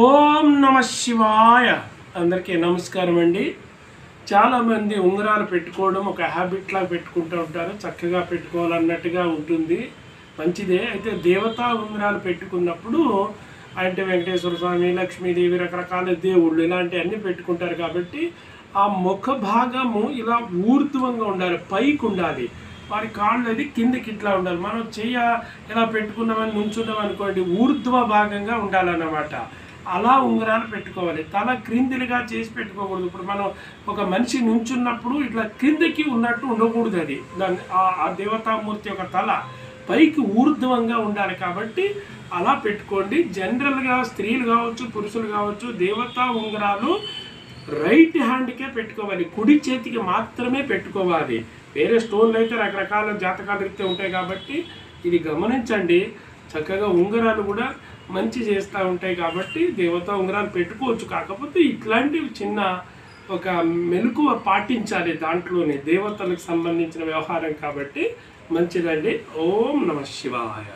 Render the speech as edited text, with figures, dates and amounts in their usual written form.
ఓం నమ శివాయ. అందరికీ నమస్కారం అండి. చాలామంది ఉంగరాలు పెట్టుకోవడం ఒక హ్యాబిట్లా పెట్టుకుంటూ ఉంటారు. చక్కగా పెట్టుకోవాలన్నట్టుగా ఉంటుంది, మంచిదే. అయితే దేవతా ఉంగరాలు పెట్టుకున్నప్పుడు అంటే వెంకటేశ్వర స్వామి, లక్ష్మీదేవి, రకరకాల దేవుళ్ళు ఇలాంటివన్నీ పెట్టుకుంటారు. కాబట్టి ఆ ముఖ భాగము ఇలా ఊర్ధ్వంగా ఉండాలి, పైకి ఉండాలి. వారి కాళ్ళు అది కిందకి ఇట్లా ఉండాలి. మనం చెయ్య ఇలా పెట్టుకున్నామని నుంచున్నాం అనుకోండి, ఊర్ధ్వ భాగంగా ఉండాలన్నమాట. అలా ఉంగరాలు పెట్టుకోవాలి. తల క్రిందిగా చేసి పెట్టుకోకూడదు. ఇప్పుడు మనం ఒక మనిషి నుంచున్నప్పుడు ఇట్లా క్రిందకి ఉన్నట్టు ఉండకూడదు. అది దాన్ని ఆ దేవతామూర్తి యొక్క తల పైకి ఊర్ధ్వంగా ఉండాలి. కాబట్టి అలా పెట్టుకోండి. జనరల్గా స్త్రీలు కావచ్చు, పురుషులు కావచ్చు, దేవతా ఉంగరాలు రైట్ హ్యాండ్కే పెట్టుకోవాలి, కుడి చేతికి మాత్రమే పెట్టుకోవాలి. వేరే స్టోన్లు అయితే రకరకాల జాతకాల రీత్యా ఉంటాయి. కాబట్టి ఇది గమనించండి. చక్కగా ఉంగరాలు కూడా మంచి చేస్తూ ఉంటాయి. కాబట్టి దేవతా ఉంగరాలు పెట్టుకోవచ్చు. కాకపోతే ఇట్లాంటివి చిన్న ఒక మెలకువ పాటించాలి. దాంట్లోనే దేవతలకు సంబంధించిన వ్యవహారం కాబట్టి మంచిదండి. ఓం నమ శివాయ.